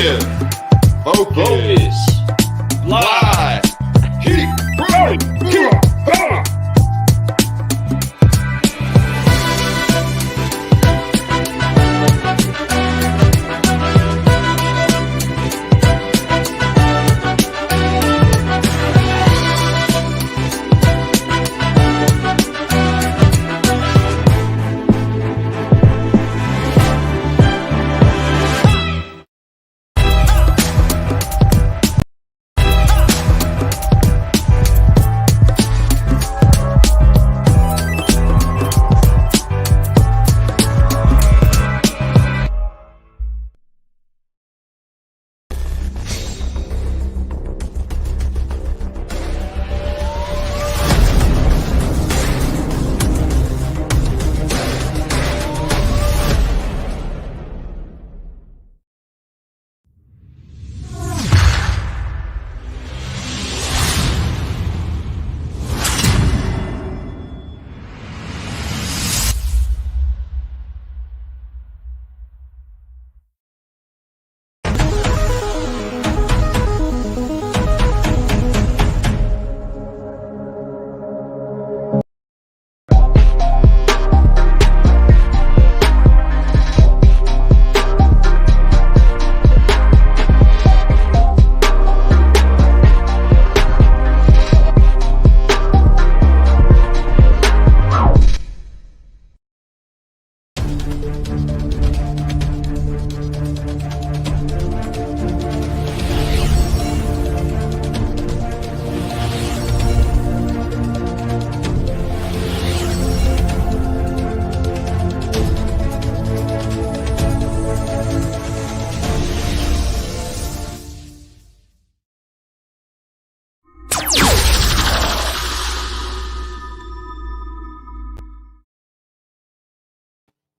Attention. Focus. Fly. Keep growing.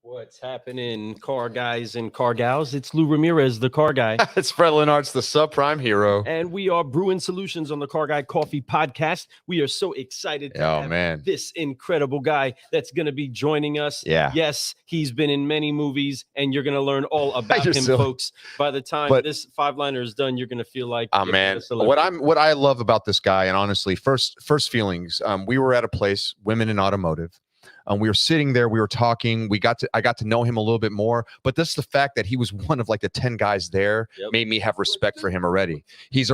What's happening, car guys and car gals? It's Lou Ramirez, the car guy. It's Fred Lenart's the subprime hero. And we are brewing solutions on the Car Guy Coffee Podcast. We are so excited to have this incredible guy that's going to be joining us. Yeah. Yes, he's been in many movies, and you're going to learn all about him, folks. By the time this five-liner is done, you're going to feel like what I love about this guy, and honestly, first feelings. We were at a place, Women in Automotive. We were sitting there, we were talking, I got to know him a little bit more, but this the fact that he was one of like the 10 guys there made me have respect for him already. He's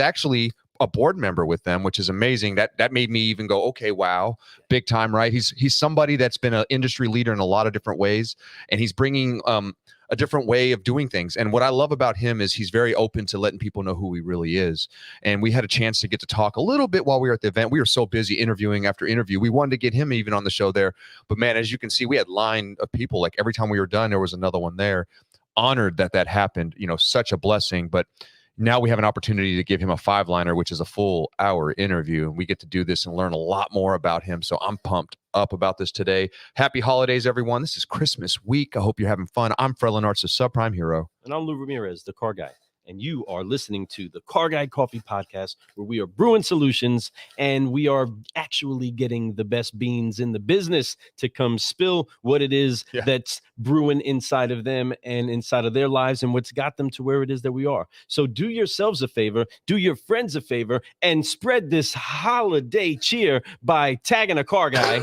actually a board member with them, which is amazing. That made me even go, okay, wow, big time, right? He's somebody that's been an industry leader in a lot of different ways, and he's bringing a different way of doing things. And what I love about him is he's very open to letting people know who he really is. And we had a chance to get to talk a little bit while we were at the event. We were so busy interviewing after interview. We wanted to get him even on the show there. But man, as you can see, we had line of people. Like every time we were done, there was another one there. Honored that happened. You know, such a blessing. But now we have an opportunity to give him a five-liner, which is a full hour interview. And we get to do this and learn a lot more about him. So I'm pumped up about this today. Happy holidays, everyone. This is Christmas week. I hope you're having fun. I'm Fred Lenart's the subprime hero. And I'm Lou Ramirez, the car guy. And you are listening to the Car Guy Coffee Podcast, where we are brewing solutions, and we are actually getting the best beans in the business to come spill what it is that's brewing inside of them and inside of their lives, and what's got them to where it is that we are. So do yourselves a favor, do your friends a favor, and spread this holiday cheer by tagging a car guy,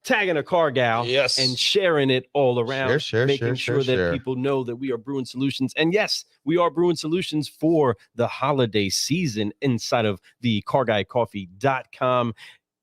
tagging a car gal, and sharing it all around, making sure that people know that we are brewing solutions. And yes, we are brewing solutions for the holiday season inside of the carguycoffee.com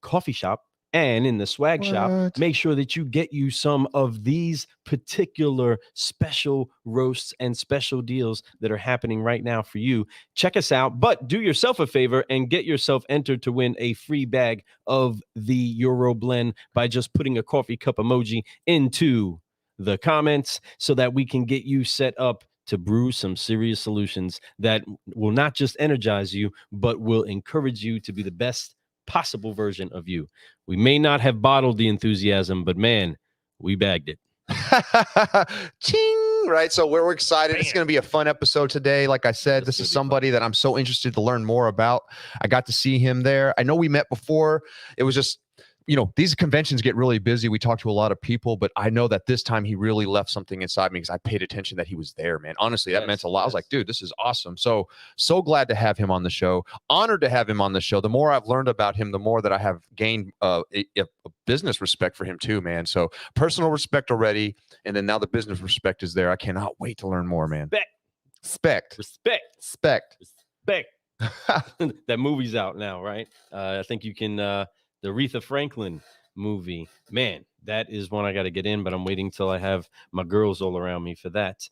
coffee shop. And in the swag shop, make sure that you get you some of these particular special roasts and special deals that are happening right now for you. Check us out, but do yourself a favor and get yourself entered to win a free bag of the Euro Blend by just putting a coffee cup emoji into the comments so that we can get you set up to brew some serious solutions that will not just energize you, but will encourage you to be the best possible version of you. We may not have bottled the enthusiasm, but man, we bagged it. Ching, right? So we're excited. It's going to be a fun episode today. Like I said, this is somebody that I'm so interested to learn more about. I got to see him there. I know we met before. It was just these conventions get really busy. We talk to a lot of people, but I know that this time he really left something inside me because I paid attention that he was there, man. Honestly, that meant a lot. I was like, dude, this is awesome. So glad to have him on the show. Honored to have him on the show. The more I've learned about him, the more that I have gained a business respect for him too, man. So personal respect already, and then now the business respect is there. I cannot wait to learn more, man. Respect. That movie's out now, right? I think you can. The Aretha Franklin movie, man, that is one I got to get in, but I'm waiting till I have my girls all around me for that.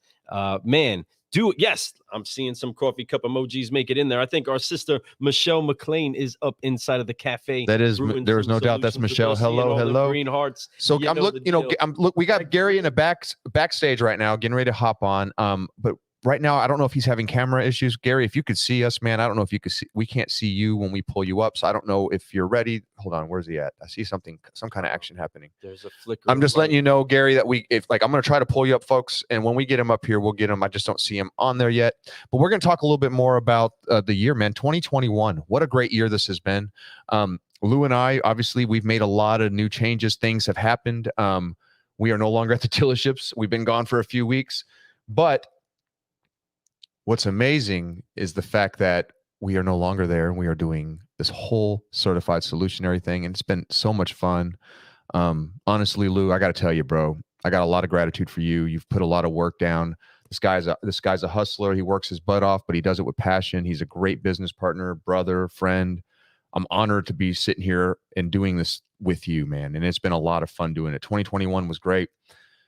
Man, do it. Yes, I'm seeing some coffee cup emojis make it in there. I think our sister Michelle McLean is up inside of the cafe. That is, there is no doubt that's Michelle. Hello. Green hearts. So we got Gary in the backstage right now, getting ready to hop on. But right now, I don't know if he's having camera issues. Gary, if you could see us, man, I don't know if you could see. We can't see you when we pull you up, so I don't know if you're ready. Hold on, where's he at? I see some kind of action happening. There's a flicker. I'm just letting you know, Gary, that I'm going to try to pull you up, folks, and when we get him up here, we'll get him. I just don't see him on there yet. But we're going to talk a little bit more about the year, man. 2021. What a great year this has been. Lou and I, obviously, we've made a lot of new changes. Things have happened. We are no longer at the dealerships. We've been gone for a few weeks, but what's amazing is the fact that we are no longer there and we are doing this whole certified solutionary thing. And it's been so much fun. Honestly, Lou, I got to tell you, bro, I got a lot of gratitude for you. You've put a lot of work down. This guy's a hustler. He works his butt off, but he does it with passion. He's a great business partner, brother, friend. I'm honored to be sitting here and doing this with you, man. And it's been a lot of fun doing it. 2021 was great,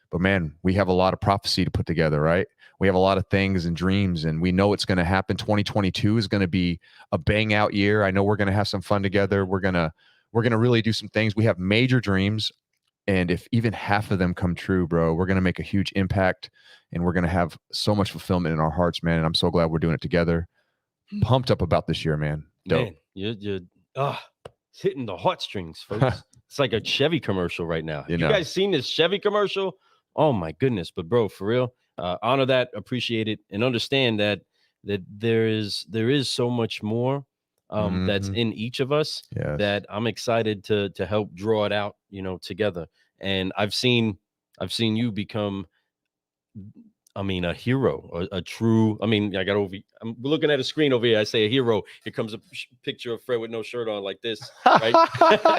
but man, we have a lot of prophecy to put together, right? We have a lot of things and dreams, and we know it's going to happen. 2022 is going to be a bang out year. I know we're going to have some fun together. We're going to really do some things. We have major dreams, and if even half of them come true, bro, we're going to make a huge impact, and we're going to have so much fulfillment in our hearts, man. And I'm so glad we're doing it together. Pumped up about this year, man. Dope. Man, you're it's hitting the heartstrings, folks. It's like a Chevy commercial right now. You guys seen this Chevy commercial? Oh my goodness. But bro, for real, honor that, appreciate it, and understand that there is so much more that's in each of us that I'm excited to help draw it out, together. And I've seen you become, a hero, a true. I'm looking at a screen over here. I say a hero. Here comes a picture of Fred with no shirt on, like this. Right?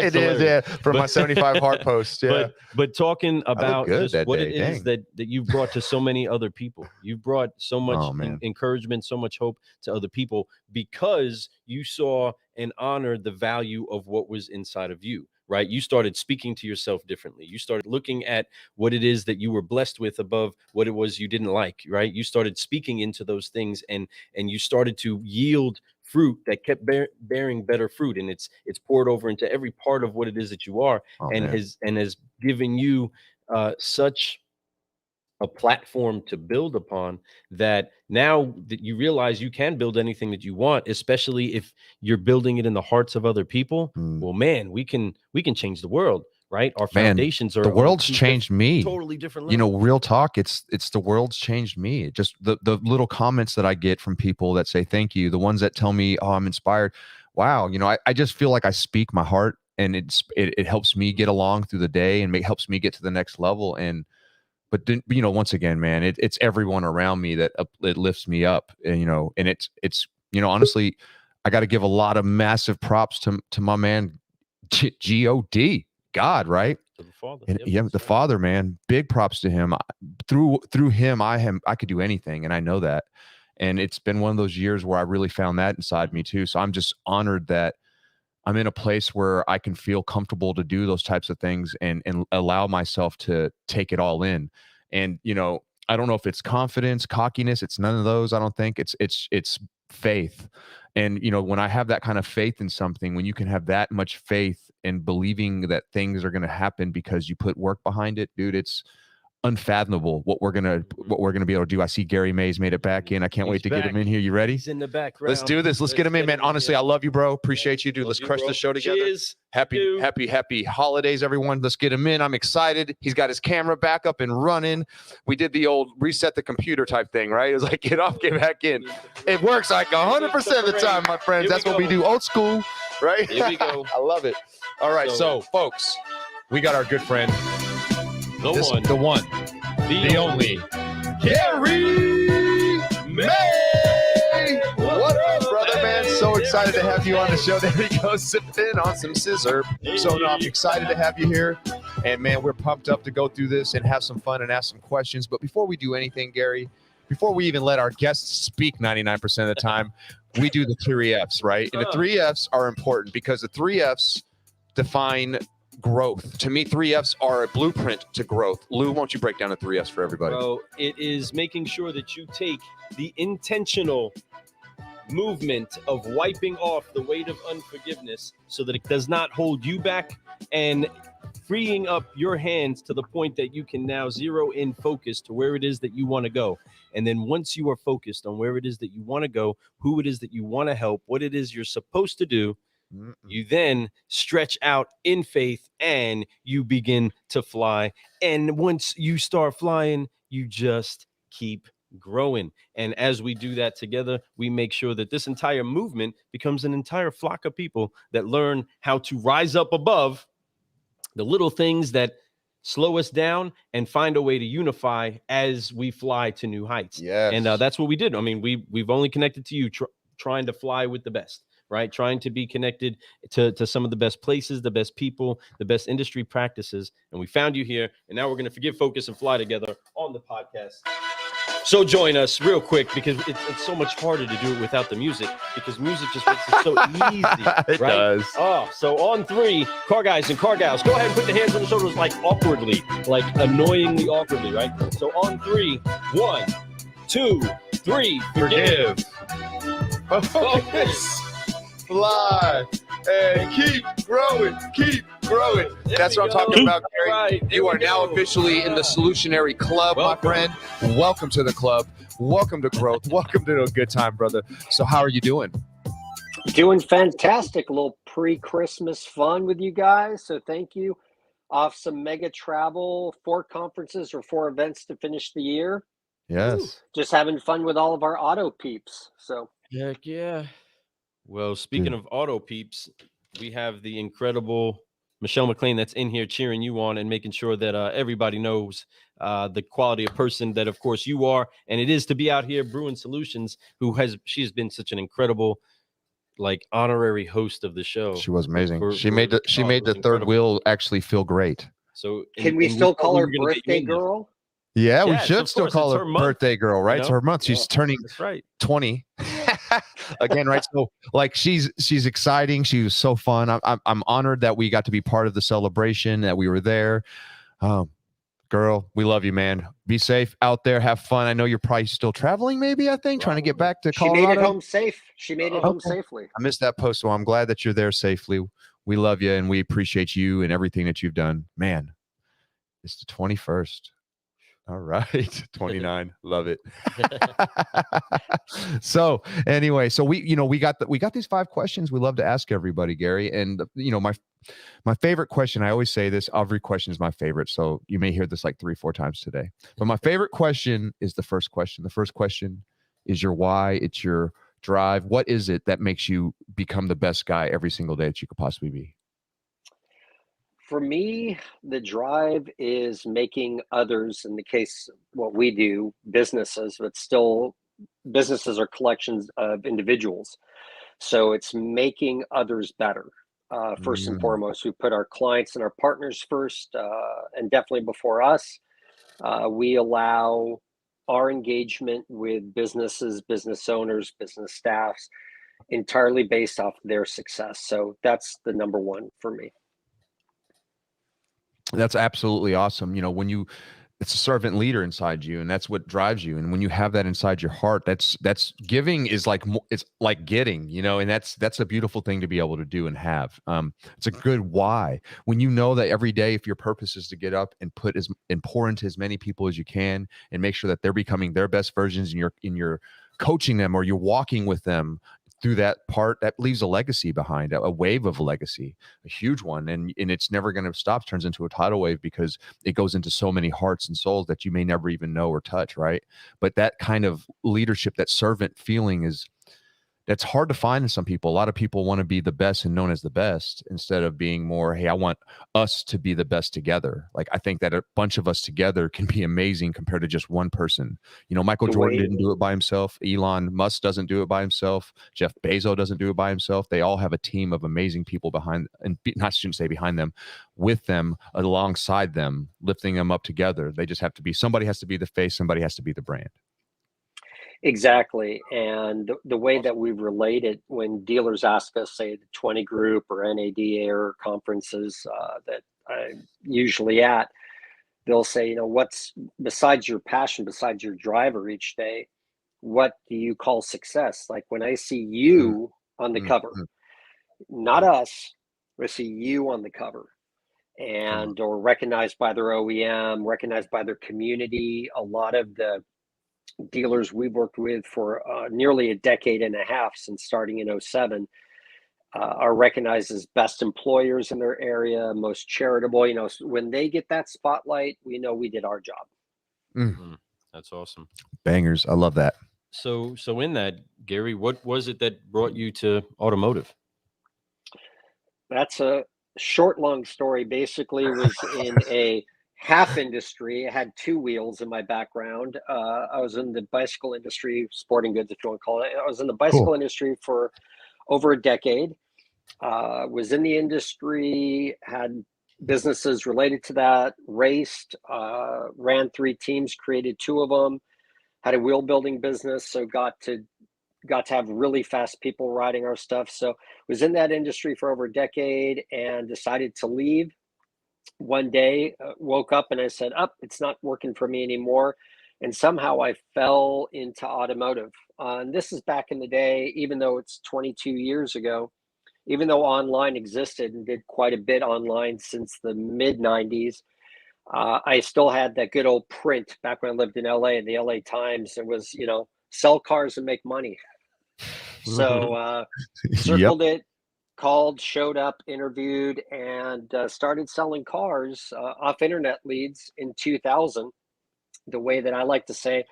It is, yeah. From my 75 heart post. Yeah. But talking about just what day. it is that you've brought to so many other people. You've brought so much encouragement, so much hope to other people because you saw and honored the value of what was inside of you. Right? You started speaking to yourself differently. You started looking at what it is that you were blessed with above what it was you didn't like, right? You started speaking into those things and you started to yield fruit that kept bearing better fruit. And it's poured over into every part of what it is that you are has given you such a platform to build upon that now that you realize you can build anything that you want, especially if you're building it in the hearts of other people. Well, man, we can change the world, right? Our foundations are the world's changed me. Totally different level. Real talk. It's the world's changed me. Just the little comments that I get from people that say thank you, the ones that tell me, oh, I'm inspired. Wow, I just feel like I speak my heart, and it helps me get along through the day and helps me get to the next level. But once again, man, it's everyone around me that it lifts me up, and it's honestly, I got to give a lot of massive props to my man, God, right? To the Father. And, the Father, man, big props to him. Through him, I could do anything, and I know that. And it's been one of those years where I really found that inside me too. So I'm just honored that I'm in a place where I can feel comfortable to do those types of things and allow myself to take it all in. And, I don't know if it's confidence, cockiness. It's none of those. I don't think it's faith. And, when I have that kind of faith in something, when you can have that much faith in believing that things are going to happen because you put work behind it, dude, it's unfathomable what we're gonna be able to do. I see Gary Mays made it back in. I can't wait to get him in here. You ready? He's in the background. Let's do this. Let's get him in, man. Honestly, I love you, bro. Appreciate you, dude. Let's crush the show together. Cheers. Happy holidays, everyone. Let's get him in. I'm excited. He's got his camera back up and running. We did the old reset the computer type thing, right? It was like get off, get back in. It works like 100% of the time, my friends. That's what we do. Old school. right? Here we go. I love it. All right, so folks, we got our good friend, The one, the only, Gary May. What up, brother, man? So excited to have you on the show. There he goes, sipping on some scissor. So no, I'm excited to have you here. And man, we're pumped up to go through this and have some fun and ask some questions. But before we do anything, Gary, before we even let our guests speak 99% of the time, we do the 3 F's, right? And the 3 F's are important because the 3 F's define growth. To me, 3 F's are a blueprint to growth. Lou, why don't you break down the 3 F's for everybody? Bro, it is making sure that you take the intentional movement of wiping off the weight of unforgiveness so that it does not hold you back, and freeing up your hands to the point that you can now zero in focus to where it is that you want to go. And then once you are focused on where it is that you want to go, who it is that you want to help, what it is you're supposed to do, you then stretch out in faith and you begin to fly. And once you start flying, you just keep growing. And as we do that together, we make sure that this entire movement becomes an entire flock of people that learn how to rise up above the little things that slow us down and find a way to unify as we fly to new heights. Yes. And that's what we did. I mean, we've only connected to you trying to fly with the best, right? Trying to be connected to some of the best places, the best people, the best industry practices. And we found you here. And now we're going to forgive, focus, and fly together on the podcast. So join us real quick, because it's so much harder to do it without the music, because music just makes it so easy. It right? does. Oh, so on 3, car guys and car gals, go ahead and put the hands on the shoulders, like awkwardly, like annoyingly awkwardly, right? So on 3, 1, 2, 3, forgive. Focus, fly, and keep growing, keep growing. That's what I'm talking about, Gary. Right, you are now officially in the Solutionary Club, my friend. Welcome to the club. Welcome to growth. Welcome to a good time, brother. So how are you doing? Doing fantastic. A little pre-Christmas fun with you guys. So thank you. Off some mega travel, 4 conferences or 4 events to finish the year. Yes. Just having fun with all of our auto peeps. So Heck yeah. Well, speaking of auto peeps, we have the incredible Michelle McLean that's in here cheering you on and making sure that everybody knows the quality of person that, of course, you are. And it is to be out here brewing solutions, she has been such an incredible, like, honorary host of the show. She was amazing. She made the third wheel actually feel great. So can we still call her birthday girl? Yeah, we Yes, should of still course, call it's her her month, birthday girl, right? you It's know? her month. She's turning That's right. 20 again, right? So like she's exciting. She was so fun. I'm honored that we got to be part of the celebration, that we were there. Girl, we love you, man. Be safe out there. Have fun. I know you're probably still traveling, maybe, I think, trying to get back to Colorado. She made it home safe. She made it home safely. I missed that post, so I'm glad that you're there safely. We love you, and we appreciate you and everything that you've done. Man, it's the 21st. All right. 29. Love it. So anyway, so we got these 5 questions we love to ask everybody, Gary. And my favorite question, I always say this, every question is my favorite. So you may hear this like 3-4 times today. But my favorite question is the first question. The first question is your why. It's your drive. What is it that makes you become the best guy every single day that you could possibly be? For me, the drive is making others, in the case what we do, businesses, but still businesses are collections of individuals. So it's making others better. First and foremost, we put our clients and our partners first, and definitely before us. We allow our engagement with businesses, business owners, business staffs entirely based off their success. So that's the number one for me. That's absolutely awesome. It's a servant leader inside you, and that's what drives you. And when you have that inside your heart, that's giving is like, it's like getting, and that's a beautiful thing to be able to do and have. It's a good why. When you know that every day, if your purpose is to get up and pour into as many people as you can and make sure that they're becoming their best versions, and you're coaching them, or you're walking with them through that part, that leaves a legacy behind, a wave of legacy, a huge one. And it's never going to stop. Turns into a tidal wave because it goes into so many hearts and souls that you may never even know or touch. Right. But that kind of leadership, that servant feeling that's hard to find in some people. A lot of people want to be the best and known as the best instead of being more, hey, I want us to be the best together. Like, I think that a bunch of us together can be amazing compared to just one person. You know, Michael The Jordan way didn't do it by himself. Elon Musk doesn't do it by himself. Jeff Bezos doesn't do it by himself. They all have a team of amazing people behind, and not shouldn't say behind them, with them, alongside them, lifting them up together. They just have to be, somebody has to be the face, somebody has to be the brand. Exactly. And the way that we relate it when dealers ask us, say, the 20 group or NADA or conferences that I'm usually at, they'll say, you know, what's besides your passion, besides your driver each day, what do you call success? Like when I see Mm, you on the mm, cover, mm. not us, I see you on the cover Come on. and or recognized by their OEM, recognized by their community. A lot of the dealers we've worked with for nearly a decade and a half since starting in '07 are recognized as best employers in their area, most charitable. You know, when they get that spotlight, we know we did our job. Mm, Mhm. That's awesome. bangers. I love that. So in that, Gary, what was it that brought you to automotive? That's a short, long story. Basically, was in a half industry. I had two wheels in my background. I was in the bicycle industry, sporting goods, if you want to call it. I was in the Cool. bicycle industry for over a decade. Was in the industry, had businesses related to that, raced, ran three teams, created two of them, had a wheel building business, so got to have really fast people riding our stuff. So was in that industry for over a decade and decided to leave. One day, woke up and I said, "Up, it's not working for me anymore." And somehow I fell into automotive. And this is back in the day, even though it's 22 years ago, even though online existed and did quite a bit online since the mid 90s. I still had that good old print back when I lived in LA in the LA Times. It was, you know, sell cars and make money. So Yep. circled it, called, showed up, interviewed, and started selling cars off internet leads in 2000. The way that I like to say,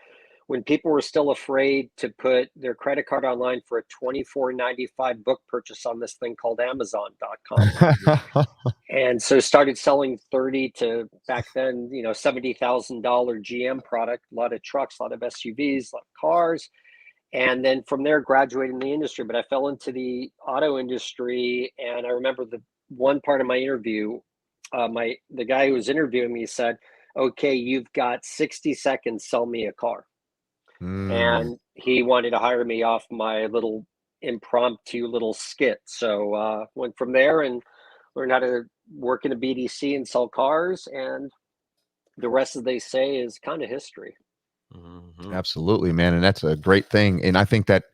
when people were still afraid to put their credit card online for a 24.95 book purchase on this thing called Amazon.com. And so started selling 30 to back then, you know, $70,000 GM product, a lot of trucks, a lot of SUVs, a lot of cars. And then from there graduated in the industry. But I fell into the auto industry, and I remember the one part of my interview, the guy who was interviewing me said, "Okay, you've got 60 seconds, sell me a car." Mm. And he wanted to hire me off my little impromptu little skit. So went from there and learned how to work in a BDC and sell cars, and the rest, as they say, is kind of history. Mhm. Absolutely, man. And that's a great thing. And I think that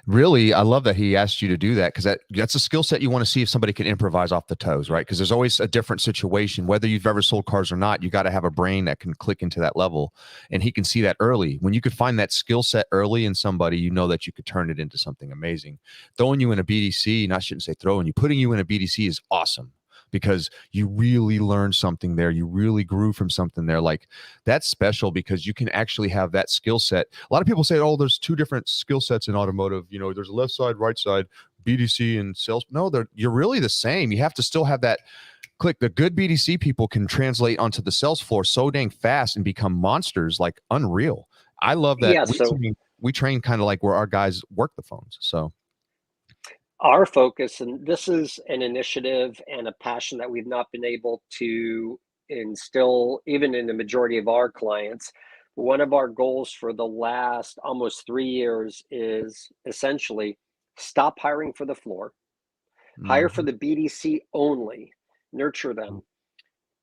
really, I love that he asked you to do that, because that's a skill set you want to see if somebody can improvise off the toes, right? Because there's always a different situation. Whether you've ever sold cars or not, you got to have a brain that can click into that level. And he can see that early. When you could find that skill set early in somebody, you know that you could turn it into something amazing. Throwing you in a BDC, and I shouldn't say throwing you, putting you in a BDC is awesome, because you really learned something there. You really grew from something there. Like, that's special, because you can actually have that skill set. A lot of people say, oh, there's two different skill sets in automotive. You know, there's a left side, right side, BDC and sales. No, you're really the same. You have to still have that click. The good BDC people can translate onto the sales floor so dang fast and become monsters, like unreal. I love that. Yeah, so We train kind of like where our guys work the phones. So our focus, and this is an initiative and a passion that we've not been able to instill even in the majority of our clients. One of our goals for the last almost 3 years is essentially stop hiring for the floor, hire for mhm. the BDC only, nurture them,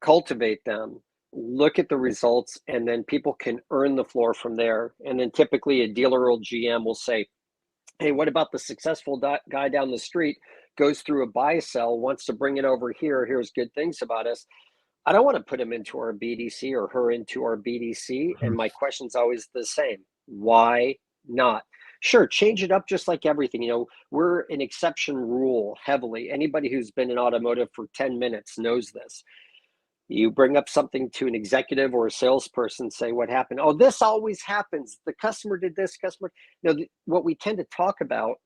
cultivate them, look at the results, and then people can earn the floor from there. And then typically a dealer or GM will say, "Hey, what about the successful guy down the street, goes through a buy sell, wants to bring it over here? Here's good things about us." I don't want to put him into our BDC or her into our BDC. And my question's always the same: why not? Sure, change it up just like everything. You know, we're an exception rule heavily. Anybody who's been in automotive for 10 minutes knows this. You bring up something to an executive or a salesperson, say, "What happened?" "Oh, this always happens. The customer did this, customer." You know, what we tend to talk about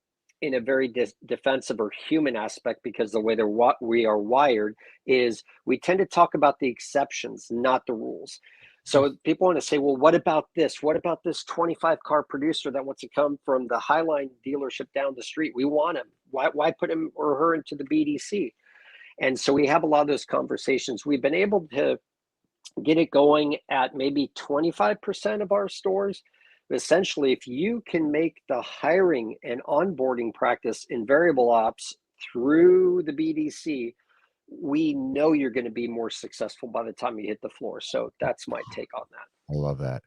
in a very defensive or human aspect, because the way we are wired is we tend to talk about the exceptions, not the rules. So people want to say, well, what about this? What about this 25 car producer that wants to come from the Highline dealership down the street? We want him. Why put him or her into the BDC? And so we have a lot of those conversations. We've been able to get it going at maybe 25% of our stores. But essentially, if you can make the hiring and onboarding practice in variable ops through the BDC, we know you're going to be more successful by the time you hit the floor. So that's my take on that. I love that.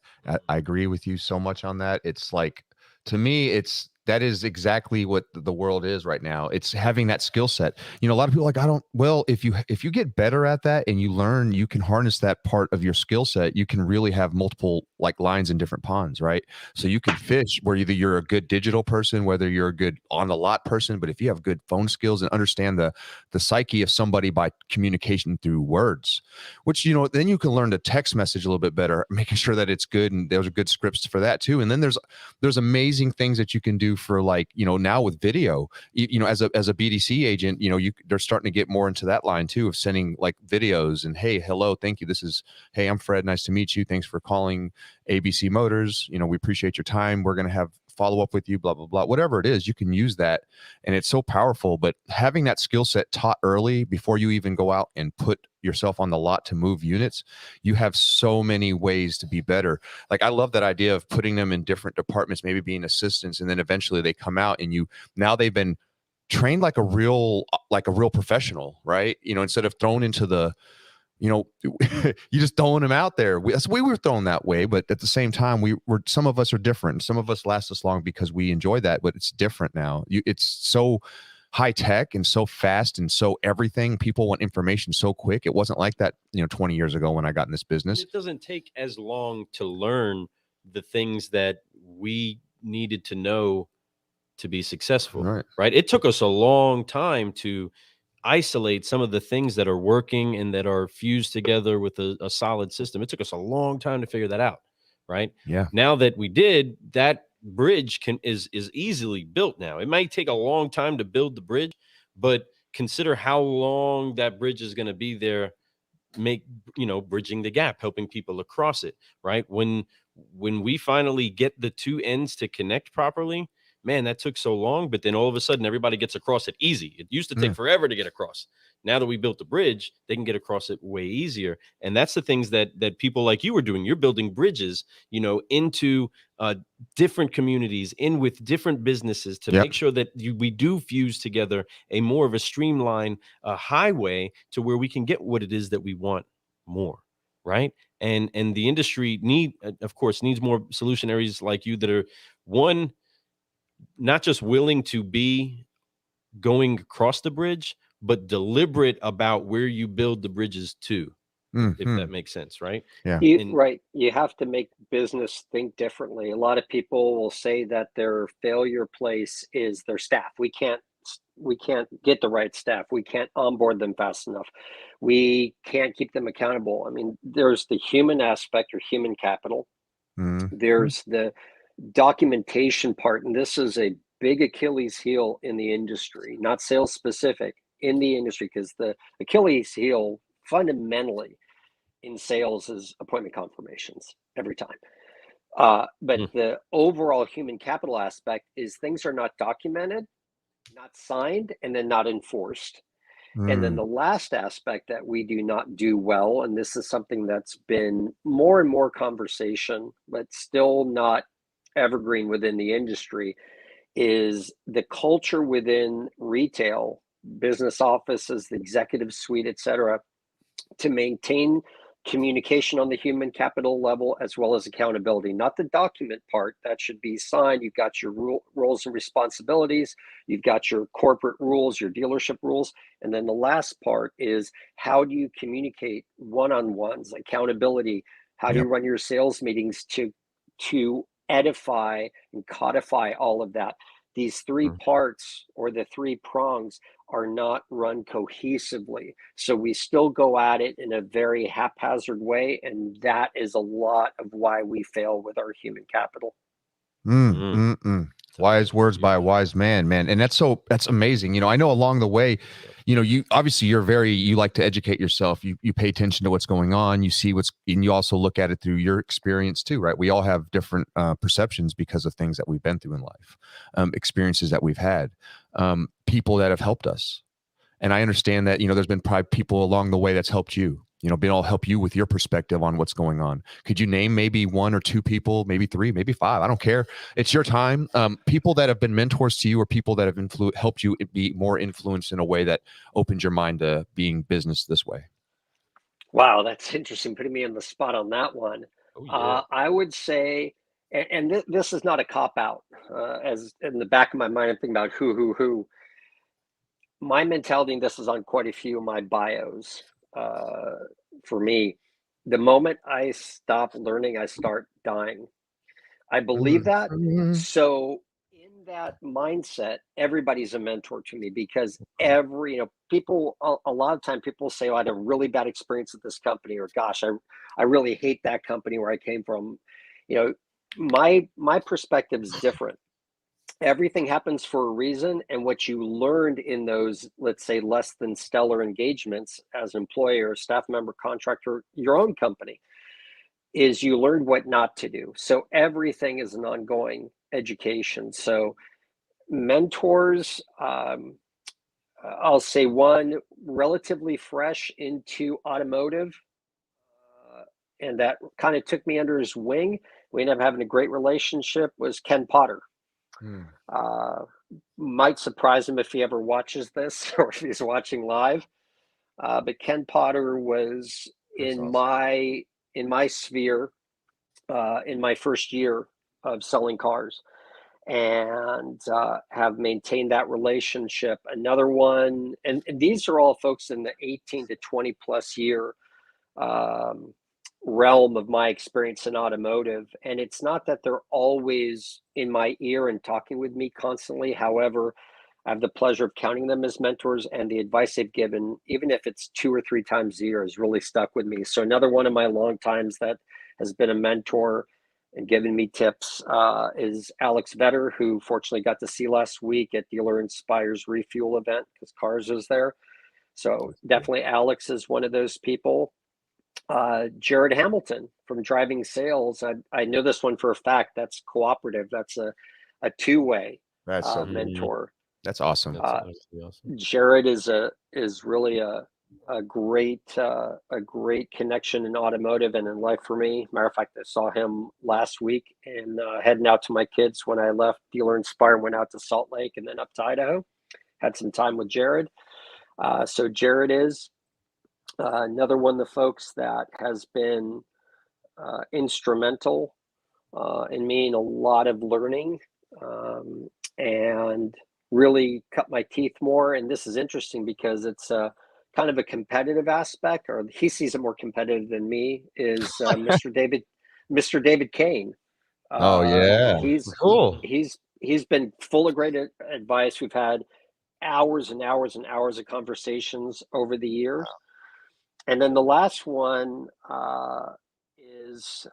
I agree with you so much on that. It's like, to me, that is exactly what the world is right now. It's having that skill set. You know, a lot of people are like, well, if you get better at that and you learn, you can harness that part of your skill set. You can really have multiple like lines in different ponds, right? So you can fish where either you're a good digital person, whether you're a good on the lot person, but if you have good phone skills and understand the psyche of somebody by communication through words, which, you know, then you can learn to text message a little bit better, making sure that it's good. And there's good scripts for that too. And then there's amazing things that you can do for, like, you know, now with video, you know, as a BDC agent, you know, they're starting to get more into that line too, of sending like videos and, hey, hello, thank you. Hey, I'm Fred. Nice to meet you. Thanks for calling ABC Motors. You know, we appreciate your time. We're going to have follow up with you, blah, blah, blah, whatever it is, you can use that. And it's so powerful, but having that skill set taught early before you even go out and put yourself on the lot to move units, you have so many ways to be better. Like, I love that idea of putting them in different departments, maybe being assistants, and then eventually they come out and now they've been trained like a real professional, right? You know, instead of thrown into the, you know, you just throwing them out there. We were thrown that way, but at the same time, some of us are different. Some of us last this long because we enjoy that, but it's different now. It's so high tech and so fast and so everything. People want information so quick. It wasn't like that, you know, 20 years ago when I got in this business. It doesn't take as long to learn the things that we needed to know to be successful, right? It took us a long time to isolate some of the things that are working and that are fused together with a solid system. It took us a long time to figure that out, right? Yeah. Now that we did, that bridge is easily built now. It might take a long time to build the bridge, but consider how long that bridge is going to be there, bridging the gap, helping people across it, right? When we finally get the two ends to connect properly, man, that took so long, but then all of a sudden everybody gets across it easy. It used to take forever to get across. Now that we built the bridge, they can get across it way easier. And that's the things that people like you are doing. You're building bridges, you know, into different communities, in with different businesses to make sure that we do fuse together a more of a streamlined highway to where we can get what it is that we want more, right? And the industry of course needs more solutionaries like you that are, one, not just willing to be going across the bridge, but deliberate about where you build the bridges to, if that makes sense, right? Yeah. Right. You have to make business think differently. A lot of people will say that their failure place is their staff. We can't get the right staff. We can't onboard them fast enough. We can't keep them accountable. I mean, there's the human aspect or human capital. There's the documentation part, and this is a big Achilles heel in the industry, not sales specific, in the industry, because the Achilles heel fundamentally in sales is appointment confirmations every time. But the overall human capital aspect is things are not documented, not signed, and then not enforced. And then the last aspect that we do not do well, and this is something that's been more and more conversation, but still not evergreen within the industry, is the culture within retail, business offices, the executive suite, et cetera, to maintain communication on the human capital level as well as accountability. Not the document part that should be signed. You've got your roles and responsibilities. You've got your corporate rules, your dealership rules. And then the last part is, how do you communicate one-on-ones, accountability? How do you run your sales meetings to edify and codify all of that? These three parts, or the three prongs, are not run cohesively. So we still go at it in a very haphazard way. And that is a lot of why we fail with our human capital. Wise words by a wise man, man. And that's amazing. I know along the way, you obviously you like to educate yourself. You pay attention to what's going on. You see and you also look at it through your experience too, right? We all have different perceptions because of things that we've been through in life, experiences that we've had, people that have helped us. And I understand that, there's been probably people along the way that's helped you, been all help you with your perspective on what's going on. Could you name maybe one or two people, maybe three, maybe five? I don't care. It's your time. People that have been mentors to you, or people that have helped you be more influenced in a way that opens your mind to being business this way. Wow, that's interesting. Putting me on the spot on that one. Oh, yeah. I would say, and this is not a cop out. As in the back of my mind, I'm thinking about who. My mentality, and this is on quite a few of my bios. For me, the moment I stop learning, I start dying. I believe that. So in that mindset, everybody's a mentor to me, because people, a lot of time people say, oh, I had a really bad experience at this company, or gosh, I really hate that company where I came from. My perspective is different. Everything happens for a reason, and what you learned in those, let's say, less than stellar engagements as employer, staff member, contractor, your own company, is you learn what not to do. So everything is an ongoing education. So mentors, I'll say one relatively fresh into automotive, and that kind of took me under his wing. We ended up having a great relationship, was Ken Potter. Might surprise him if he ever watches this or if he's watching live. But Ken Potter was in my sphere in my first year of selling cars, and have maintained that relationship. Another one, and these are all folks in the 18 to 20 plus year realm of my experience in automotive. And it's not that they're always in my ear and talking with me constantly. However, I have the pleasure of counting them as mentors, and the advice they've given, even if it's 2 or 3 times a year, has really stuck with me. So another one of my long times that has been a mentor and given me tips is Alex Vetter, who fortunately got to see last week at Dealer Inspire's refuel event, because Cars was there. So definitely Alex is one of those people. Jared Hamilton from Driving Sales. I know this one for a fact. That's cooperative. That's a two-way That's so mentor. That's awesome. That's honestly awesome. Jared is really a great connection in automotive and in life for me. Matter of fact, I saw him last week, and heading out to my kids when I left Dealer Inspire and went out to Salt Lake and then up to Idaho. Had some time with Jared. So Jared is another one of the folks that has been instrumental in me in a lot of learning, and really cut my teeth more. And this is interesting because it's kind of a competitive aspect, or he sees it more competitive than me, is Mr. David Kane. Oh yeah. He's been full of great advice. We've had hours and hours and hours of conversations over the years. And then the last one is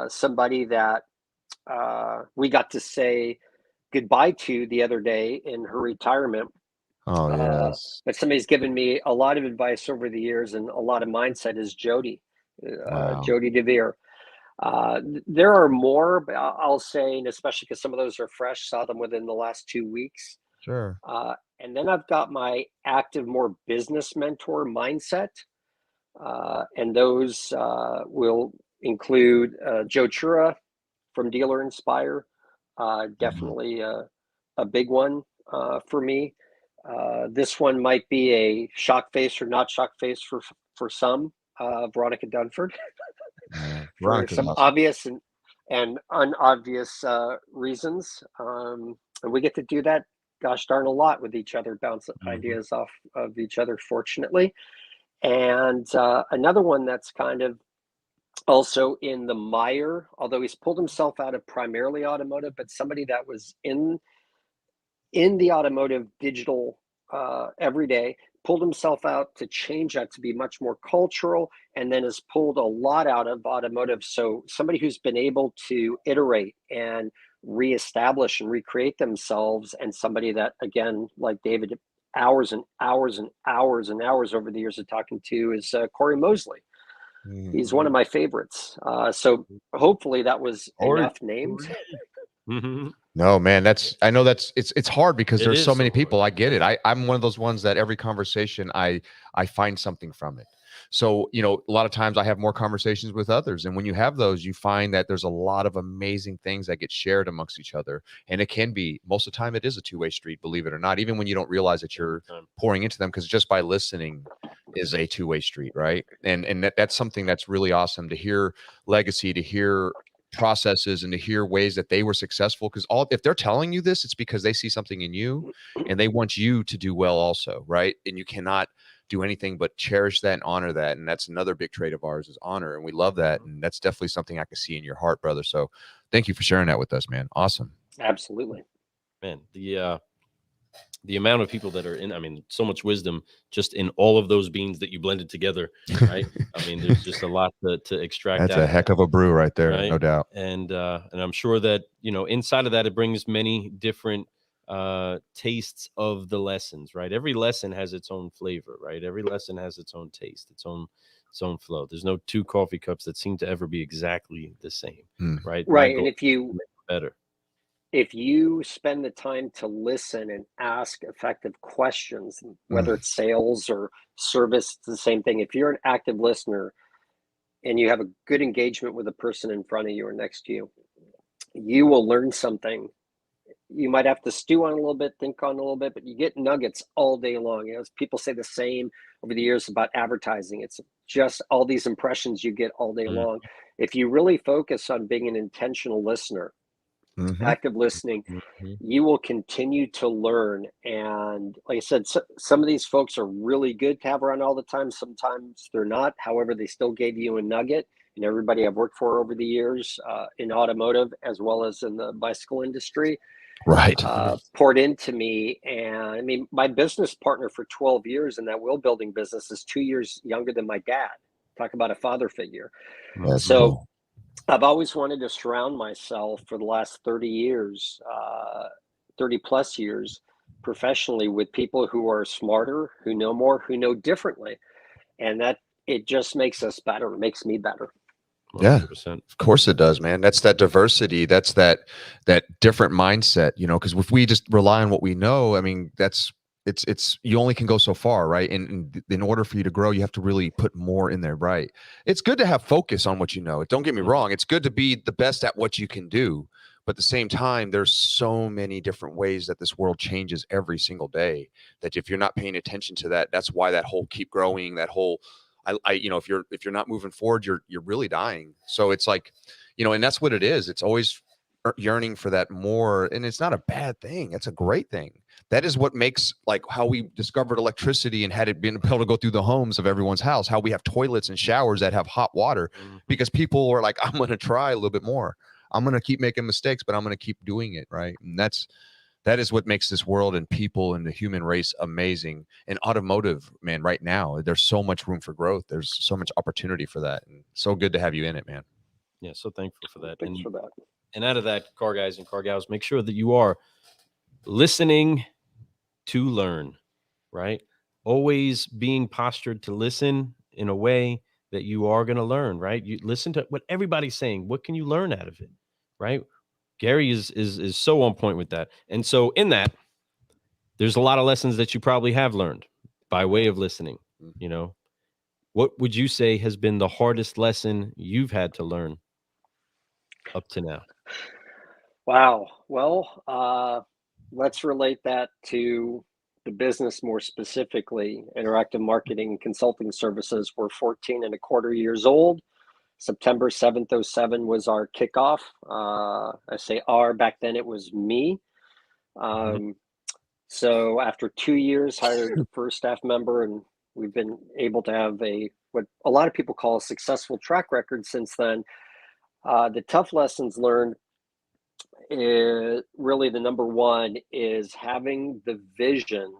somebody that we got to say goodbye to the other day in her retirement. Oh yes. But somebody's given me a lot of advice over the years and a lot of mindset, is Jody, Jody DeVere. There are more, but I'll say, and especially because some of those are fresh, saw them within the last 2 weeks. Sure. And then I've got my active, more business mentor mindset. And those will include Joe Chura from Dealer Inspire. Definitely a big one for me. This one might be a shock face or not shock face for some. Veronica Dunford. For some obvious and unobvious reasons. And we get to do that, gosh darn, a lot with each other, bounce ideas off of each other, fortunately. And another one that's kind of also in the mire, although he's pulled himself out of primarily automotive, but somebody that was in the automotive digital every day, pulled himself out to change that to be much more cultural, and then has pulled a lot out of automotive. So somebody who's been able to iterate and reestablish and recreate themselves. And somebody that, again, like David, hours and hours and hours and hours over the years of talking to is Corey Mosley. He's one of my favorites. So hopefully that was enough names. No, man, I know it's hard because It there's is so many so hard. people. I get it. I'm one of those ones that every conversation I find something from it. So, you know, a lot of times I have more conversations with others. And when you have those, you find that there's a lot of amazing things that get shared amongst each other. And it can be, most of the time, it is a two-way street, believe it or not, even when you don't realize that you're pouring into them, because just by listening is a two-way street, right? And that's something that's really awesome to hear legacy, to hear processes, and to hear ways that they were successful, because if they're telling you this, it's because they see something in you and they want you to do well also, right? And you cannot do anything but cherish that and honor that. And that's another big trait of ours, is honor, and we love that. And that's definitely something I can see in your heart, brother. So thank you for sharing that with us, man. Awesome. Absolutely. Man, the amount of people that are in, I mean, so much wisdom just in all of those beans that you blended together, right? I mean, there's just a lot to extract. That's a heck of a brew right there, right? No doubt. And I'm sure that, you know, inside of that, it brings many different tastes of the lessons, right? Every lesson has its own flavor, right? Every lesson has its own taste, its own flow. There's no two coffee cups that seem to ever be exactly the same, right? Right. And if you spend the time to listen and ask effective questions, whether it's sales or service, it's the same thing. If you're an active listener and you have a good engagement with the person in front of you or next to you, you will learn something. You might have to stew on a little bit, think on a little bit, but you get nuggets all day long. You know, people say the same over the years about advertising. It's just all these impressions you get all day long. If you really focus on being an intentional listener, active listening, you will continue to learn. And like I said, some of these folks are really good to have around all the time. Sometimes they're not. However, they still gave you a nugget. And everybody I've worked for over the years in automotive, as well as in the bicycle industry, right, poured into me. And I mean, my business partner for 12 years in that wheel building business is 2 years younger than my dad. Talk about a father figure. That's so cool. I've always wanted to surround myself for the last 30 years, 30 plus years professionally, with people who are smarter, who know more, who know differently. And that it just makes us better. It makes me better. 100%. Yeah, of course it does, man. That's that diversity. That's that different mindset, you know, because if we just rely on what we know, I mean, it's you only can go so far, right? And in order for you to grow, you have to really put more in there, right? It's good to have focus on what you know. Don't get me wrong. It's good to be the best at what you can do. But at the same time, there's so many different ways that this world changes every single day that if you're not paying attention to that, that's why that whole keep growing, that whole you know, if you're not moving forward, you're really dying. So it's like, you know, and that's what it is. It's always yearning for that more, and it's not a bad thing. It's a great thing. That is what makes, like, how we discovered electricity and had it been able to go through the homes of everyone's house. How we have toilets and showers that have hot water, because people are like, I'm going to try a little bit more. I'm going to keep making mistakes, but I'm going to keep doing it, right? And that is what makes this world and people and the human race amazing. And automotive, man, right now, there's so much room for growth. There's so much opportunity for that. And so good to have you in it, man. Yeah, so thankful for that. Thanks for that. And out of that, car guys and car gals, make sure that you are listening to learn, right? Always being postured to listen in a way that you are going to learn, right? You listen to what everybody's saying. What can you learn out of it, right? Gary is so on point with that. And so in that, there's a lot of lessons that you probably have learned by way of listening. You know, what would you say has been the hardest lesson you've had to learn up to now? Wow. Well, let's relate that to the business more specifically. Interactive marketing consulting services. We're 14 and a quarter years old. September 7th, 07 was our kickoff. I say our, back then it was me. So after 2 years, hired the first staff member, and we've been able to have what a lot of people call a successful track record since then. The tough lessons learned is really the number one is having the vision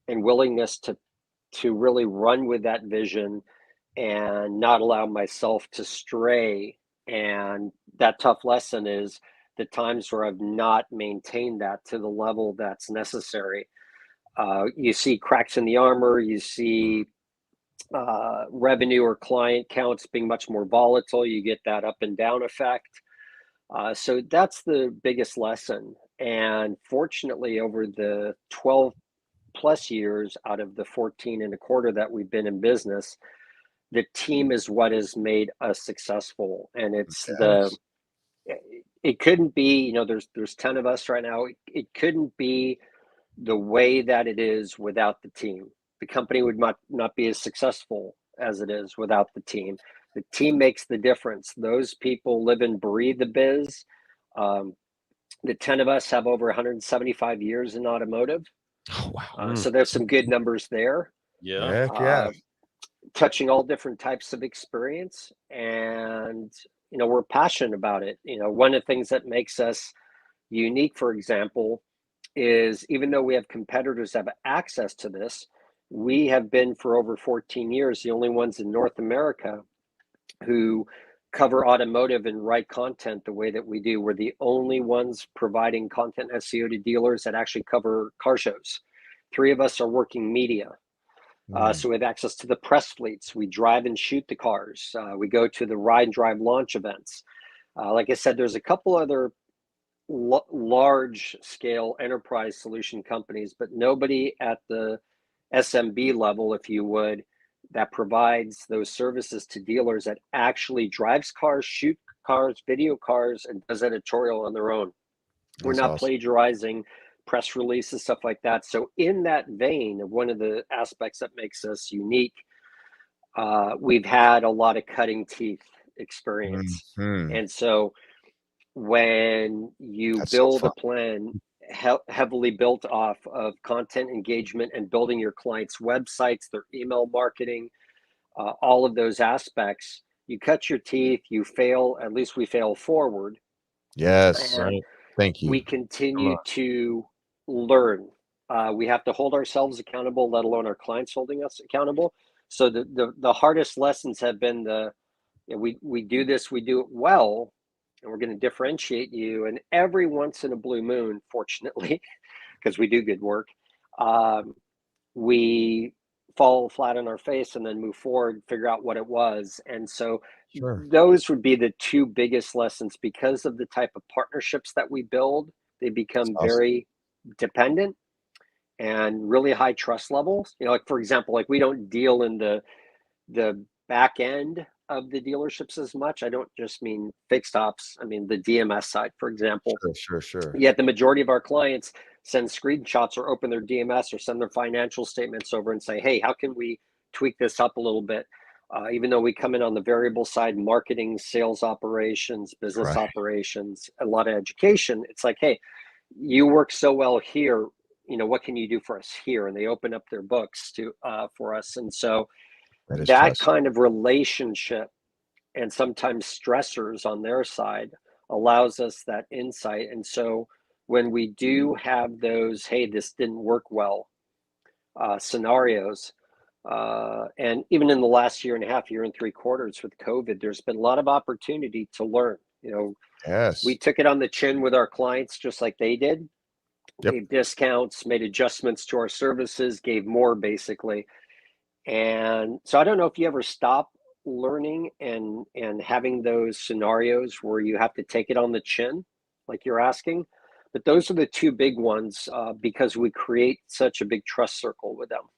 and willingness to really run with that vision and not allow myself to stray. And that tough lesson is the times where I've not maintained that to the level that's necessary. You see cracks in the armor, you see revenue or client counts being much more volatile. You get that up and down effect. So that's the biggest lesson. And fortunately, over the 12 plus years out of the 14 and a quarter that we've been in business, the team is what has made us successful. And it's Yes. it couldn't be, there's 10 of us right now. It couldn't be the way that it is without the team. The company would not be as successful as it is without the team. The team makes the difference. Those people live and breathe the biz. The 10 of us have over 175 years in automotive. Oh, wow. So there's some good numbers there. Yeah. Heck yeah. Touching all different types of experience. And, we're passionate about it. One of the things that makes us unique, for example, is even though we have competitors that have access to this, we have been for over 14 years the only ones in North America who cover automotive and write content the way that we do. We're the only ones providing content SEO to dealers that actually cover car shows. 3 of us are working media. So we have access to the press fleets. We drive and shoot the cars. We go to the ride and drive launch events. Like I said, there's a couple other large scale enterprise solution companies, but nobody at the SMB level, if you would, that provides those services to dealers that actually drives cars, shoot cars, video cars, and does editorial on their own. We're That's not awesome. plagiarizing press releases, stuff like that. So in that vein of one of the aspects that makes us unique, we've had a lot of cutting teeth experience. Mhm. And so when you That's so build fun. a plan heavily built off of content engagement and building your clients' websites, their email marketing, all of those aspects, you cut your teeth, you fail, at least we fail forward. Yes. And Thank you. we continue to learn. We have to hold ourselves accountable, let alone our clients holding us accountable. So the hardest lessons have been we do this, we do it well, and we're going to differentiate you. And every once in a blue moon, fortunately, because we do good work, we fall flat on our face and then move forward, figure out what it was. And so Sure. those would be the 2 biggest lessons because of the type of partnerships that we build. They That's become awesome. very dependent and really high trust levels. Like, for example, like we don't deal in the back end of the dealerships as much. I don't just mean fixed ops. I mean the DMS side, for example. Sure. Yet the majority of our clients send screenshots or open their DMS or send their financial statements over and say, hey, how can we tweak this up a little bit? Even though we come in on the variable side, marketing, sales operations, business Right. operations, a lot of education, it's like, hey, you work so well here, what can you do for us here? And they open up their books for us. And so That is that trust. kind of relationship and sometimes stressors on their side allows us that insight. And so when we do have those, hey, this didn't work well scenarios, and even in the last year and a half, year and 3/4 with COVID, there's been a lot of opportunity to learn. We Yes. took it on the chin with our clients just like they did, Yep. gave discounts, made adjustments to our services, gave more basically. And so I don't know if you ever stop learning and having those scenarios where you have to take it on the chin, like you're asking. But those are the 2 big ones because we create such a big trust circle with them.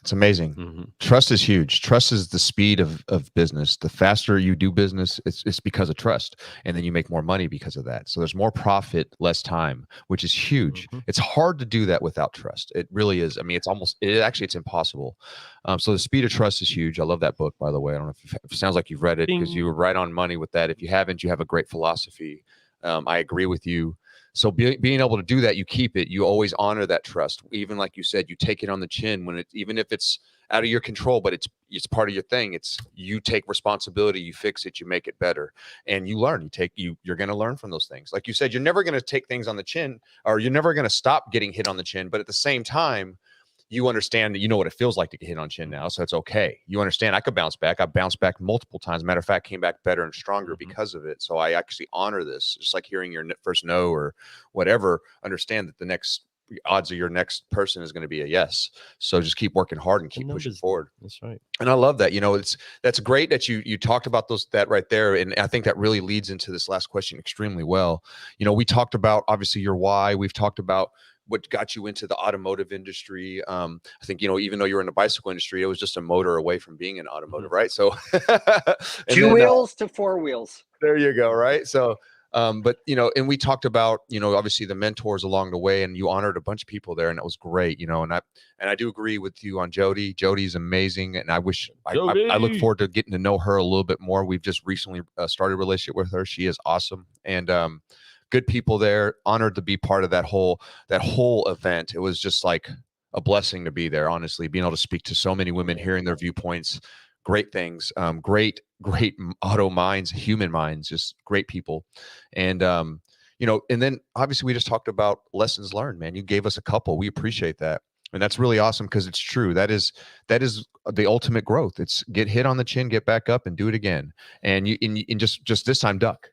It's amazing. Mm-hmm. Trust is huge. Trust is the speed of business. The faster you do business, it's because of trust. And then you make more money because of that. So there's more profit, less time, which is huge. Mhm. It's hard to do that without trust. It really is. I mean, it's impossible. So the speed of trust is huge. I love that book, by the way. I don't know if it sounds like you've read it because Bing. you were right on money with that. If you haven't, you have a great philosophy. I agree with you. So being able to do that, you keep it. You always honor that trust. Even like you said, you take it on the chin when even if it's out of your control, but it's part of your thing. It's you take responsibility, you fix it, you make it better, and you learn. You're going to learn from those things. Like you said, you're never going to take things on the chin, or you're never going to stop getting hit on the chin. But at the same time, you understand that you know what it feels like to get hit on chin now, so it's okay. You understand I could bounce back. I bounced back multiple times. Matter of fact, came back better and stronger because of it. So I actually honor this, just like hearing your first no or whatever. Understand that the next odds of your next person is going to be a yes. So just keep working hard and keep pushing forward. That's right. And I love that. You know, that's great that you talked about that right there. And I think that really leads into this last question extremely well. You know, we talked about obviously your why. We've talked about what got you into the automotive industry. I think, you know, even though you're in the bicycle industry, it was just a motor away from being in automotive, right? So two wheels to four wheels. There you go. Right. So, but you know, and we talked about, you know, obviously the mentors along the way, and you honored a bunch of people there, and that was great, you know. And I do agree with you on Jody. Jody's amazing, and I look forward to getting to know her a little bit more. We've just recently started a relationship with her. She is awesome, and good people there. Honored to be part of that whole event. It was just like a blessing to be there. Honestly, being able to speak to so many women, hearing their viewpoints. Great things, great auto minds, human minds, just great people. And you know, and then obviously we just talked about lessons learned, man. You gave us a couple. We appreciate that. And that's really awesome, because it's true. That is the ultimate growth. It's get hit on the chin, get back up, and do it again. And and just this time duck.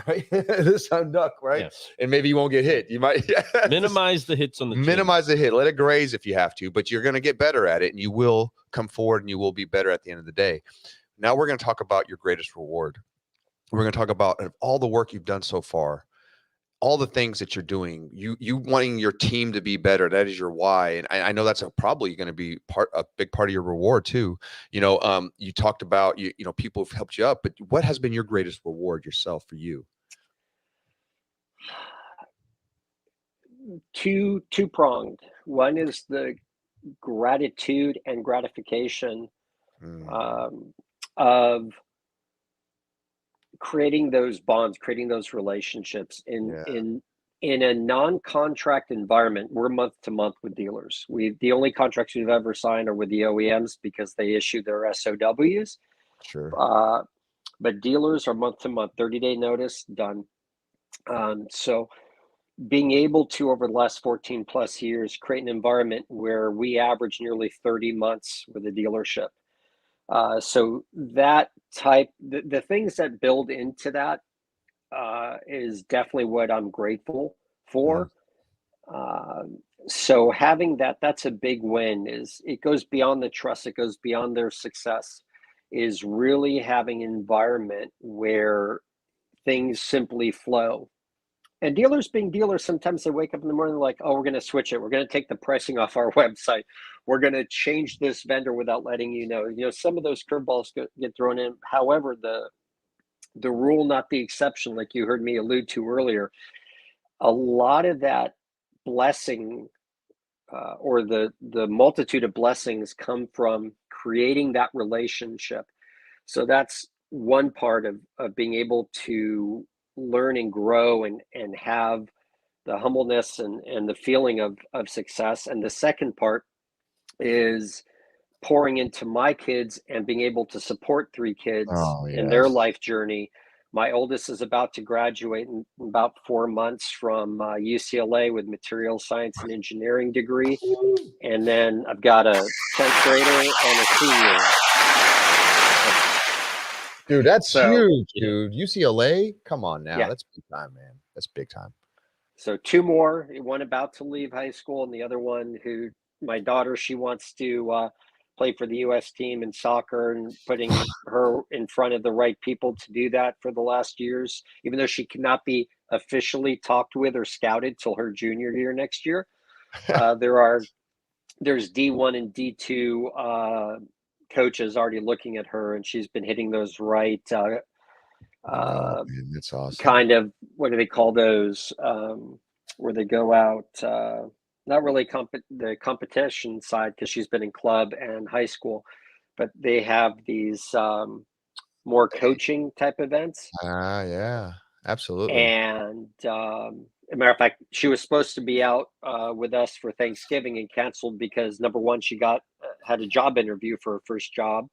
Right. This time duck, right? Yes. And maybe you won't get hit. You might minimize the hits on the chin. Minimize the hit. Let it graze if you have to, but you're going to get better at it, and you will come forward, and you will be better at the end of the day. Now we're going to talk about your greatest reward. We're going to talk about all the work you've done so far, all the things that you're doing. You wanting your team to be better. That is your why, and I know that's probably going to be a big part of your reward too. You know, you talked about you know, people have helped you up, but what has been your greatest reward yourself for you? Two-pronged. One is the gratitude and gratification of creating those bonds, creating those relationships in a non-contract environment. We're month to month with dealers. The only contracts we've ever signed are with the OEMs because they issue their SOWs. Sure. But dealers are month to month, 30-day notice, done. So being able to, over the last 14 plus years, create an environment where we average nearly 30 months with a dealership. So that the things that build into that is definitely what I'm grateful for. So having that's a big win. It goes beyond the trust, it goes beyond their success, is really having an environment where things simply flow. And dealers being dealers, sometimes they wake up in the morning like, oh, we're going to switch it. We're going to take the pricing off our website. We're going to change this vendor without letting you know. You know, some of those curveballs get thrown in. However, the rule, not the exception, like you heard me allude to earlier, a lot of that blessing or the multitude of blessings come from creating that relationship. So that's one part of being able to learn and grow and have the humbleness and the feeling of success. And the second part is pouring into my kids and being able to support three kids in their life journey. My oldest is about to graduate in about 4 months from UCLA with material science and engineering degree. And then I've got a 10th grader and a senior. Dude, that's huge, dude. UCLA? Come on now. Yeah. That's big time, man. That's big time. So 2 more, one about to leave high school, and the other one my daughter, she wants to play for the U.S. team in soccer, and putting her in front of the right people to do that for the last years, even though she cannot be officially talked with or scouted till her junior year next year. There's D1 and D2 coaches already looking at her, and she's been hitting those right. That's awesome. Kind of, what do they call those? Where they go out, not really the competition side, because she's been in club and high school, but they have these more coaching type events. Yeah, absolutely. And a matter of fact, she was supposed to be out with us for Thanksgiving and canceled because number one, she had a job interview for her first job,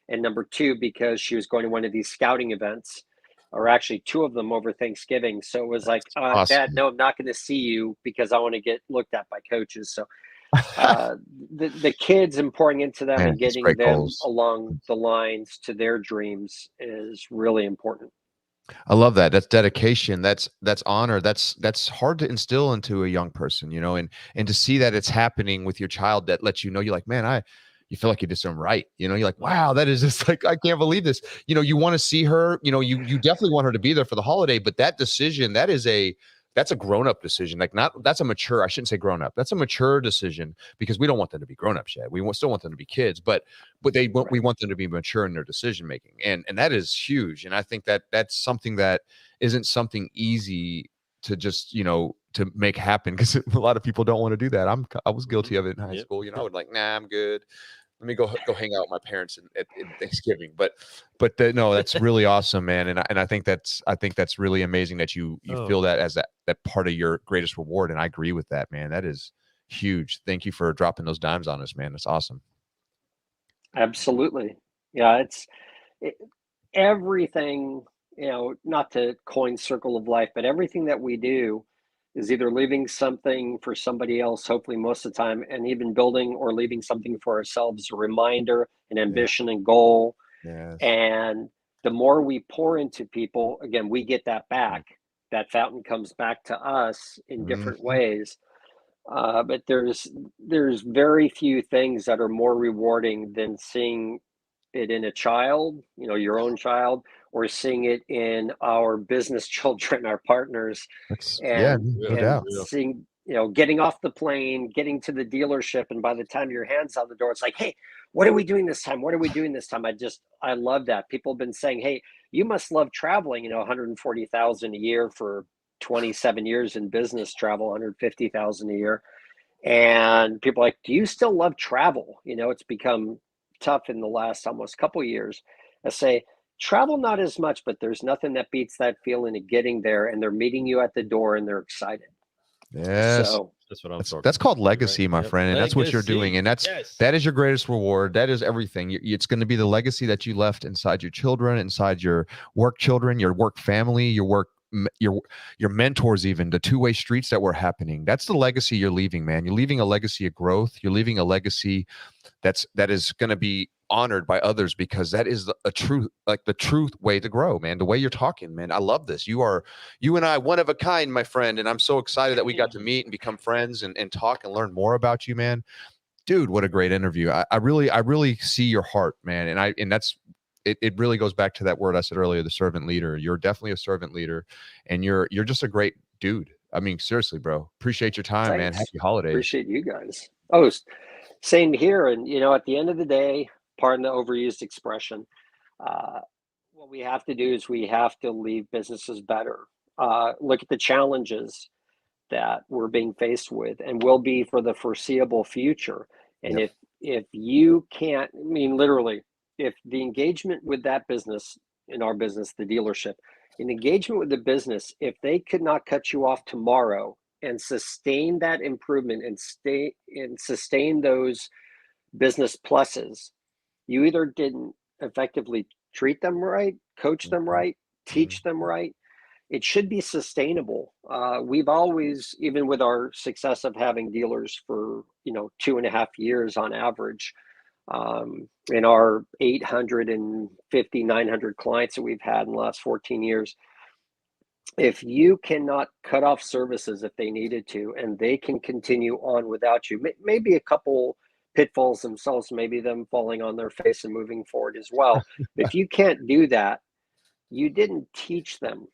and number two, because she was going to one of these scouting events, or actually 2 of them over Thanksgiving. So it was like, awesome. Dad, no, I'm not going to see you because I want to get looked at by coaches. So the kids and pouring into them Man, and that's getting great them goals. along the lines to their dreams is really important. I love that. That's dedication. That's honor. That's hard to instill into a young person, you know, and to see that it's happening with your child, that lets you know, you're like, man, you feel like you did something right. You know, you're like, wow, that is just like, I can't believe this. You know, you want to see her, you know, you definitely want her to be there for the holiday, but that decision, that's a grown-up decision. Like, not, that's a mature, I shouldn't say grown-up. That's a mature decision, because we don't want them to be grown-ups yet. Still want them to be kids, but we want them to be mature in their decision making. And that is huge. And I think that that's something that isn't something easy to just, you know, to make happen, because a lot of people don't want to do that. I was guilty of it in high school. You know, I would like, nah, I'm good. Let me go hang out with my parents in Thanksgiving. No, that's really awesome, man. And I think that's really amazing that you feel that as that part of your greatest reward. And I agree with that, man. That is huge. Thank you for dropping those dimes on us, man. That's awesome. Absolutely. Yeah, it, everything, not to coin circle of life, but everything that we do is either leaving something for somebody else, hopefully most of the time, and even building or leaving something for ourselves, a reminder, an Yeah. ambition and goal. Yes. And the more we pour into people, again, we get that back. That fountain comes back to us in different Mhm. ways. But there's very few things that are more rewarding than seeing it in a child, your own child, or seeing it in our business children, our partners, Yeah, and no Real, doubt. real. seeing, getting off the plane, getting to the dealership, and by the time your hand's on the door, it's like, hey, what are we doing this time? What are we doing this time? I love that. People have been saying, hey, you must love traveling, 140,000 a year for 27 years in business travel, 150,000 a year. And people are like, do you still love travel? It's become tough in the last almost couple of years. I say, travel not as much, but there's nothing that beats that feeling of getting there and they're meeting you at the door and they're excited. Yes. So That's what I'm That's talking that's about. called You're right. legacy, my Yep. friend, and that's what you're doing, Legacy. and Yes. that is your greatest reward. That is everything. It's going to be the legacy that you left inside your children, inside your work children, your work family, your mentors, even the two-way streets that were happening. That's the legacy you're leaving, man. You're leaving a legacy of growth. You're leaving a legacy that is going to be honored by others, because that is a truth, like the truth way to grow, man. The way you're talking, man, I love this. You and I, one of a kind, my friend, and I'm so excited that we got to meet and become friends and talk and learn more about you, man. Dude, what a great interview. I really see your heart, man. And that's it really goes back to that word I said earlier, the servant leader. You're definitely a servant leader, and you're just a great dude. I mean, seriously, bro. Appreciate your time, man. thanks. Happy holidays. Appreciate you guys. Oh, same here. And, at the end of the day, pardon the overused expression, uh, what we have to do is we have to leave businesses better. Look at the challenges that we're being faced with and will be for the foreseeable future. And Yep. if you can't, I mean, literally, if the engagement with that business, in our business, the dealership, an engagement with the business, if they could not cut you off tomorrow and sustain that improvement and sustain those business pluses, you either didn't effectively treat them right, coach them Mhm. right, teach them right. It should be sustainable. We've always, even with our success of having dealers for 2.5 years on average, in our 850, 900 clients that we've had in the last 14 years, if you cannot cut off services if they needed to, and they can continue on without you, maybe a couple pitfalls themselves, maybe them falling on their face and moving forward as well. If you can't do that, you didn't teach them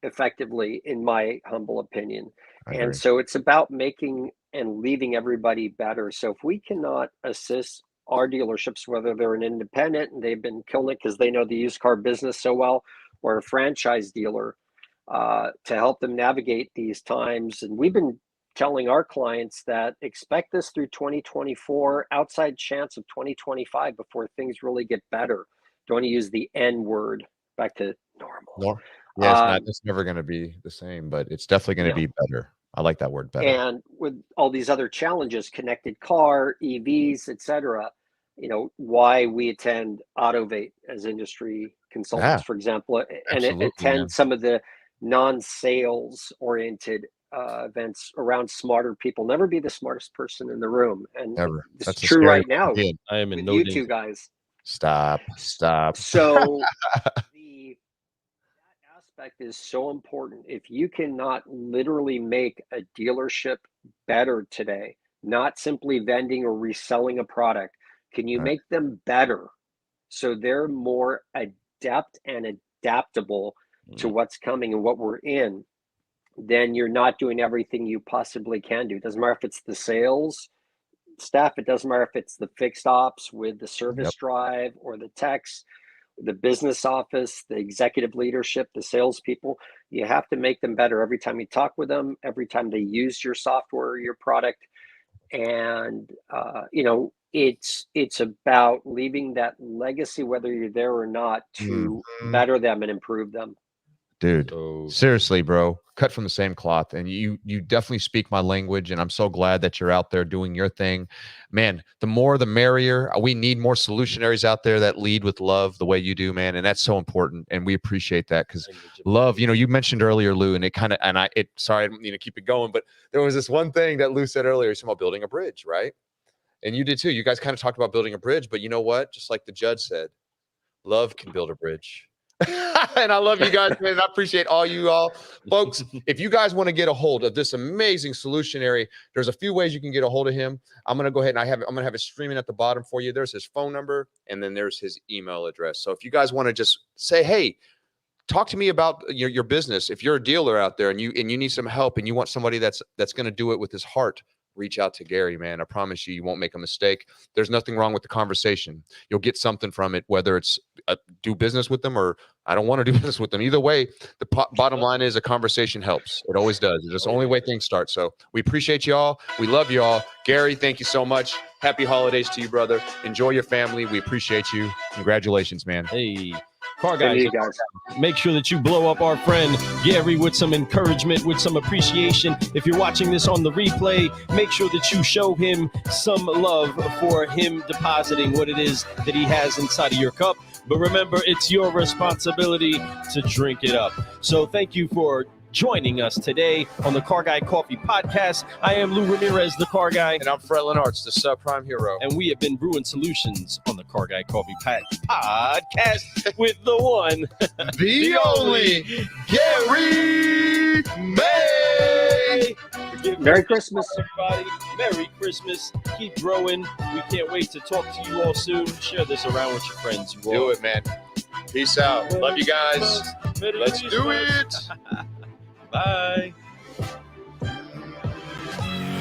effectively, in my humble opinion. I And agree. so it's about making and leaving everybody better. So if we cannot assist our dealerships, whether they're an independent and they've been killing it because they know the used car business so well, or a franchise dealer, to help them navigate these times. And we've been telling our clients that expect this through 2024, outside chance of 2025 before things really get better. Don't want to use the N word, back to normal. No. Yeah, Um, it's never gonna be the same, but it's definitely gonna yeah. be better. I like that word, better. And with all these other challenges, connected car, EVs, et cetera, why we attend Autovate as industry Yeah, consultants, for example, and absolutely, attend man. some of the non-sales oriented events around smarter people. Never be the smartest person in the room. And Never. it's That's a true scary right now kid. I am in with no you danger. two guys. Stop. So that aspect is so important. If you cannot literally make a dealership better today, not simply vending or reselling a product, can you Right. make them better so they're more adept and adaptable to what's coming and what we're in? Then you're not doing everything you possibly can do. It doesn't matter if it's the sales staff, it doesn't matter if it's the fixed ops with the service drive or the techs, the business office, the executive leadership, the salespeople. You have to make them better every time you talk with them, every time they use your software or your product. And it's about leaving that legacy, whether you're there or not, to better them and improve them. Dude, So seriously, bro, cut from the same cloth. And you definitely speak my language, and I'm so glad that you're out there doing your thing. Man, the more the merrier. We need more solutionaries out there that lead with love the way you do, man. And that's so important. And we appreciate that, because love, you mentioned earlier, Lou, and sorry, I don't mean to keep it going, but there was this one thing that Lou said earlier. He's talking about building a bridge, right? And you did too. You guys kind of talked about building a bridge, but you know what? Just like the judge said, love can build a bridge. And I love you guys, man. I appreciate all you all. Folks, if you guys want to get a hold of this amazing solutionary, there's a few ways you can get a hold of him. I'm going to go ahead and I'm going to have it streaming at the bottom for you. There's his phone number, and then there's his email address. So if you guys want to just say, hey, talk to me about your business. If you're a dealer out there and you need some help and you want somebody that's going to do it with his heart, reach out to Gary, man. I promise you won't make a mistake. There's nothing wrong with the conversation. You'll get something from it, whether it's do business with them or I don't want to do business with them. Either way, the bottom line is a conversation helps. It always does. It's just the only way things start. So we appreciate y'all. We love y'all. Gary, thank you so much. Happy holidays to you, brother. Enjoy your family. We appreciate you. Congratulations, man. Hey, car guys, You guys. make sure that you blow up our friend Gary with some encouragement, with some appreciation. If you're watching this on the replay, make sure that you show him some love for him depositing what it is that he has inside of your cup. But remember, it's your responsibility to drink it up. So thank you for joining us today on the Car Guy Coffee Podcast. I am Lou Ramirez, the Car Guy. And I'm Fred Lenartz, the subprime hero. And we have been brewing solutions on the Car Guy Coffee Podcast with the one, the only Gary May. Merry Christmas. Everybody, Merry Christmas. Keep growing. We can't wait to talk to you all soon. Share this around with your friends. You Do all. it, man. Peace out. Love you guys. Let's do it. Bye.